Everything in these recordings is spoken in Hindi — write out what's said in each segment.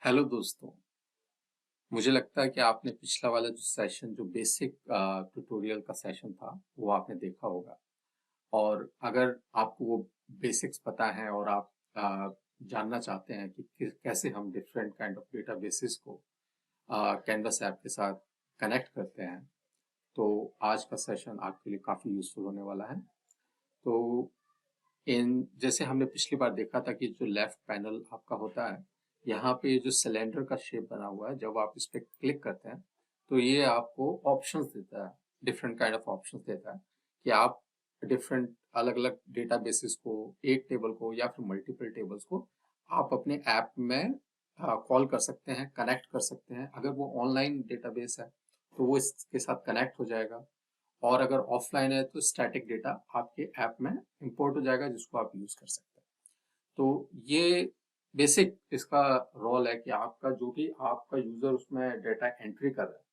हेलो दोस्तों। मुझे लगता है कि आपने पिछला वाला जो सेशन जो बेसिक ट्यूटोरियल का सेशन था वो आपने देखा होगा। और अगर आपको वो बेसिक्स पता है और आप जानना चाहते हैं कि कैसे हम डिफरेंट काइंड ऑफ डेटाबेसेस को कैनवस ऐप के साथ कनेक्ट करते हैं, तो आज का सेशन आपके लिए काफ़ी यूजफुल होने वाला है। तो इन जैसे हमने पिछली बार देखा था कि जो लेफ्ट पैनल आपका होता है, यहाँ पे जो सिलेंडर का शेप बना हुआ है, जब आप इस पे क्लिक करते हैं तो ये आपको ऑप्शंस देता है, डिफरेंट काइंड ऑफ ऑप्शंस देता है कि आप डिफरेंट अलग अलग डेटाबेसेस को, एक टेबल को या फिर मल्टीपल टेबल्स को आप अपने ऐप में कॉल कर सकते हैं, कनेक्ट कर सकते हैं। अगर वो ऑनलाइन डेटाबेस है तो वो इसके साथ कनेक्ट हो जाएगा, और अगर ऑफलाइन है तो स्टैटिक डेटा आपके ऐप में इंपोर्ट हो जाएगा जिसको आप यूज कर सकते हैं। तो ये बेसिक इसका रोल है कि आपका जो भी आपका यूजर उसमें डेटा एंट्री कर रहा है,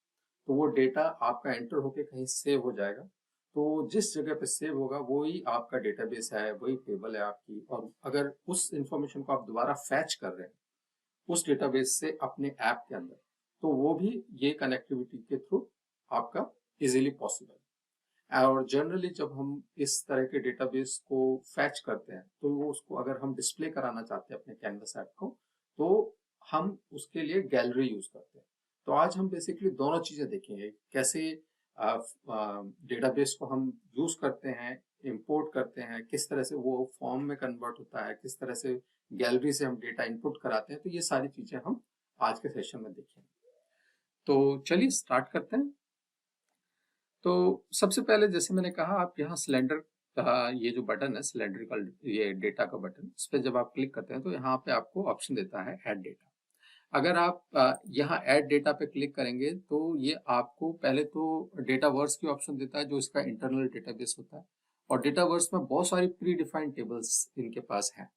तो वो डेटा आपका एंटर होके कहीं सेव हो जाएगा। तो जिस जगह पे सेव होगा वही आपका डेटाबेस है, वही टेबल है आपकी। और अगर उस इंफॉर्मेशन को आप दोबारा फैच कर रहे हैं उस डेटाबेस से अपने ऐप के अंदर, तो वो भी ये कनेक्टिविटी के थ्रू आपका इजीली पॉसिबल है। और जनरली जब हम इस तरह के डेटाबेस को फैच करते हैं तो वो उसको अगर हम डिस्प्ले कराना चाहते हैं अपने कैनवस ऐप को, तो हम उसके लिए गैलरी यूज करते हैं। तो आज हम बेसिकली दोनों चीजें देखेंगे, कैसे डेटाबेस को हम यूज करते हैं, इंपोर्ट करते हैं, किस तरह से वो फॉर्म में कन्वर्ट होता है, किस तरह से गैलरी से हम डेटा इनपुट कराते हैं। तो ये सारी चीजें हम आज के सेशन में देखेंगे। तो चलिए स्टार्ट करते हैं। तो सबसे पहले जैसे मैंने कहा, आप यहाँ सिलेंडर का ये जो बटन है, सिलेंड्रिकल ये डेटा का बटन, इस पर जब आप क्लिक करते हैं तो यहाँ पे आपको ऑप्शन देता है ऐड डेटा। अगर आप यहाँ ऐड डेटा पे क्लिक करेंगे तो ये आपको पहले तो डेटा वर्स की ऑप्शन देता है, जो इसका इंटरनल डेटाबेस होता है। और डेटा वर्स में बहुत सारी प्री डिफाइंड टेबल्स इनके पास हैं।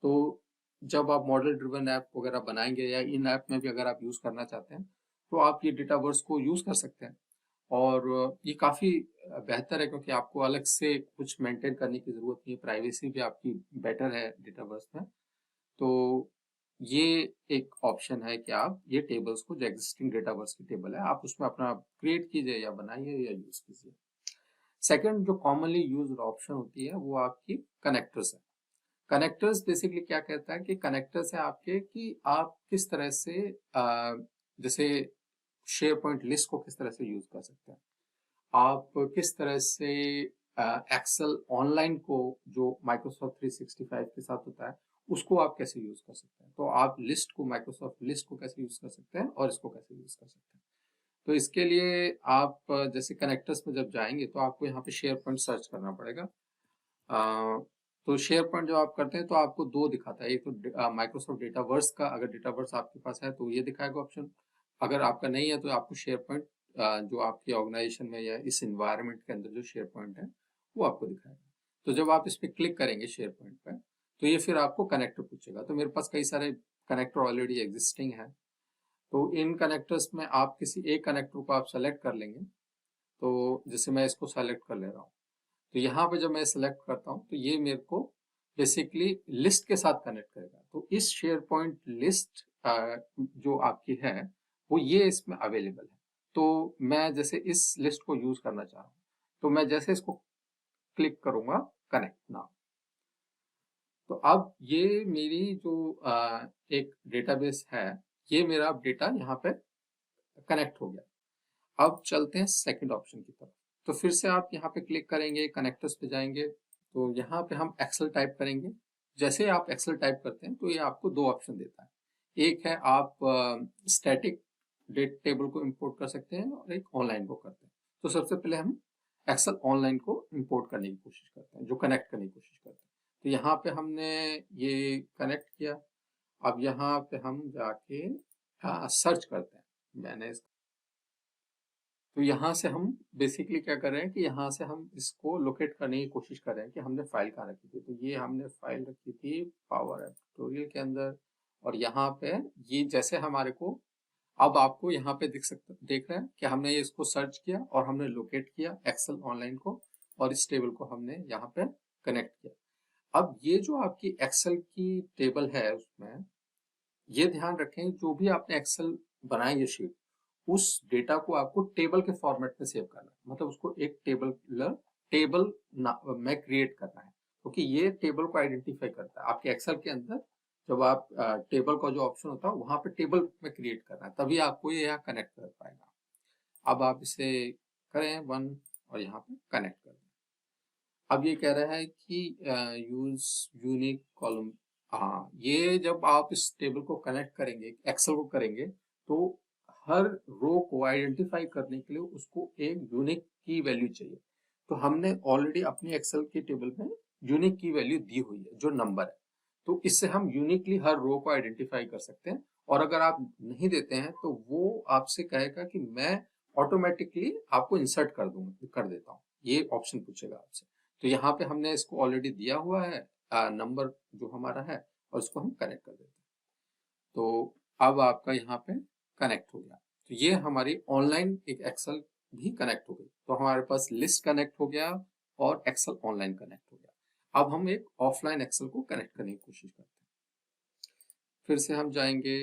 तो जब आप मॉडल ड्रिवन ऐप वगैरह बनाएंगे या इन ऐप में भी अगर आप यूज करना चाहते हैं तो आप ये डेटा वर्स को यूज कर सकते हैं। और ये काफ़ी बेहतर है, क्योंकि आपको अलग से कुछ मेंटेन करने की ज़रूरत नहीं है, प्राइवेसी भी आपकी बेटर है डेटाबेस में। तो ये एक ऑप्शन है कि आप ये टेबल्स को, जो एग्जिस्टिंग डेटाबेस की टेबल है, आप उसमें अपना क्रिएट कीजिए या बनाइए या यूज कीजिए। सेकंड जो कॉमनली यूज ऑप्शन होती है वो आपकी कनेक्टर्स है। कनेक्टर्स बेसिकली क्या कहता है कि कनेक्टर्स है आपके कि आप किस तरह से जैसे शेयर पॉइंट लिस्ट को किस तरह से यूज कर सकते हैं, आप किस तरह से एक्सेल ऑनलाइन को, जो माइक्रोसॉफ्ट 365 के साथ होता है, उसको आप कैसे यूज कर सकते हैं। तो आप लिस्ट को, माइक्रोसॉफ्ट लिस्ट को कैसे यूज कर सकते हैं और इसको कैसे यूज कर सकते हैं। तो इसके लिए आप जैसे कनेक्टर्स में जब जाएंगे तो आपको यहाँ पे शेयर पॉइंट सर्च करना पड़ेगा। तो शेयर पॉइंट जब आप करते हैं तो आपको दो दिखाता है, एक तो माइक्रोसॉफ्ट डेटावर्स का, अगर डेटावर्स आपके पास है तो ये दिखाएगा ऑप्शन। अगर आपका नहीं है तो आपको शेयर पॉइंट जो आपकी ऑर्गेनाइजेशन में या इस इन्वायरमेंट के अंदर जो शेयर पॉइंट है वो आपको दिखाएगा। तो जब आप इस पर क्लिक करेंगे शेयर पॉइंट पर, तो ये फिर आपको कनेक्टर पूछेगा। तो मेरे पास कई सारे कनेक्टर ऑलरेडी एग्जिस्टिंग है। तो इन कनेक्टर्स में आप किसी एक कनेक्टर को आप सेलेक्ट कर लेंगे। तो जैसे मैं इसको सेलेक्ट कर ले रहा हूँ, तो यहाँ पे जब मैं सेलेक्ट करता हूँ तो ये मेरे को बेसिकली लिस्ट के साथ कनेक्ट करेगा। तो इस शेयर पॉइंट लिस्ट जो आपकी है वो ये इसमें अवेलेबल है। तो मैं जैसे इस लिस्ट को यूज करना चाह रहा हूँ, तो मैं जैसे इसको क्लिक करूंगा कनेक्ट नाउ, तो अब ये मेरी जो एक डेटाबेस है, ये मेरा डेटा यहाँ पे कनेक्ट हो गया। अब चलते हैं सेकंड ऑप्शन की तरफ। तो फिर से आप यहाँ पे क्लिक करेंगे, कनेक्टर्स पे जाएंगे, तो यहाँ पे हम एक्सेल टाइप करेंगे। जैसे ही आप एक्सेल टाइप करते हैं तो ये आपको दो ऑप्शन देता है। एक है आप स्टैटिक डेट टेबल को इंपोर्ट कर सकते हैं, और एक ऑनलाइन को करते हैं। तो सबसे पहले हम एक्सेल ऑनलाइन को इंपोर्ट करने की कोशिश करते हैं, जो कनेक्ट करने की कोशिश करते हैं। तो यहाँ पे हमने ये कनेक्ट किया। अब यहाँ पे हम जाके सर्च करते हैं। मैंने तो यहाँ से हम बेसिकली क्या कर रहे हैं कि यहाँ से हम इसको लोकेट करने की कोशिश कर रहे हैं कि हमने फाइल कहाँ रखी थी। तो ये हमने फाइल रखी थी पावर ऐप ट्यूटोरियल के अंदर। और यहाँ पे ये जैसे हमारे को, अब आपको यहाँ पे देख रहे हैं कि हमने ये इसको सर्च किया और हमने लोकेट किया एक्सेल ऑनलाइन को, और इस टेबल को हमने यहाँ पे कनेक्ट किया। अब ये जो आपकी एक्सेल की टेबल है उसमें ये ध्यान रखें जो भी आपने एक्सेल बनाई है शीट, उस डेटा को आपको टेबल के फॉर्मेट में सेव करना है, मतलब उसको एक टेबल में क्रिएट करना है, क्योंकि ये टेबल को आइडेंटिफाई करता है आपके एक्सेल के अंदर। जब आप टेबल का जो ऑप्शन होता है वहां पे टेबल में क्रिएट करना है, तभी आपको ये यहाँ कनेक्ट कर पाएगा। अब आप इसे करें वन और यहाँ पे कनेक्ट कर दें। अब ये कह रहा है कि यूज यूनिक कॉलम। हाँ, ये जब आप इस टेबल को कनेक्ट करेंगे, एक्सेल को करेंगे, तो हर रो को आइडेंटिफाई करने के लिए उसको एक यूनिक की वैल्यू चाहिए। तो हमने ऑलरेडी अपनी एक्सेल के टेबल में यूनिक की वैल्यू दी हुई है जो नंबर है, तो इससे हम यूनिकली हर रो को आइडेंटिफाई कर सकते हैं। और अगर आप नहीं देते हैं तो वो आपसे कहेगा कि मैं ऑटोमेटिकली आपको इंसर्ट कर देता हूँ, ये ऑप्शन पूछेगा आपसे। तो यहाँ पे हमने इसको ऑलरेडी दिया हुआ है नंबर जो हमारा है, और इसको हम कनेक्ट कर देते हैं। तो अब आपका यहाँ पे कनेक्ट हो गया। तो ये हमारी ऑनलाइन एक एक्सेल भी कनेक्ट हो गई। तो हमारे पास लिस्ट कनेक्ट हो गया और एक्सेल ऑनलाइन कनेक्ट हो गया। अब हम एक ऑफलाइन एक्सेल को कनेक्ट करने की कोशिश करते हैं। फिर से हम जाएंगे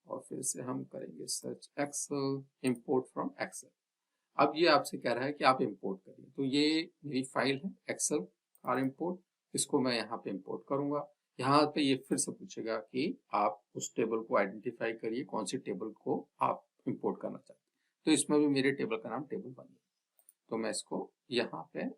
और फिर से हम करेंगे search Excel, import from Excel. अब ये आपसे कह रहा है कि आप इंपोर्ट करिए। तो ये मेरी फाइल है एक्सेल आर इंपोर्ट, इसको मैं यहाँ पे इंपोर्ट करूंगा। यहाँ पे ये फिर से पूछेगा कि आप उस टेबल को आइडेंटिफाई करिए, कौन सी टेबल को आप इंपोर्ट करना चाहते हैं। तो इसमें भी मेरे टेबल का नाम टेबल वन है, तो मैं इसको यहाँ पे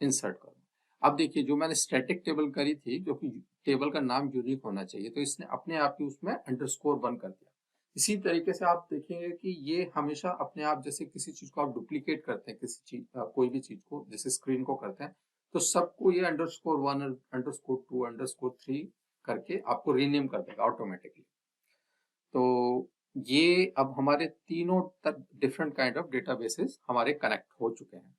इंसर्ट करूंगा। अब देखिए जो मैंने स्टैटिक टेबल करी थी, जो कि टेबल का नाम यूनिक होना चाहिए, तो इसने अपने आप ही उसमें अंडरस्कोर वन कर दिया। इसी तरीके से आप देखेंगे कि ये हमेशा अपने आप, जैसे किसी चीज को आप डुप्लीकेट करते हैं, किसी चीज कोई भी चीज को, जैसे स्क्रीन को करते हैं, तो सबको ये underscore one, underscore two, underscore three करके आपको रीनेम कर देगा ऑटोमेटिकली। तो ये अब हमारे तीनों डिफरेंट काइंड ऑफ डेटाबेसेस हमारे कनेक्ट हो चुके हैं।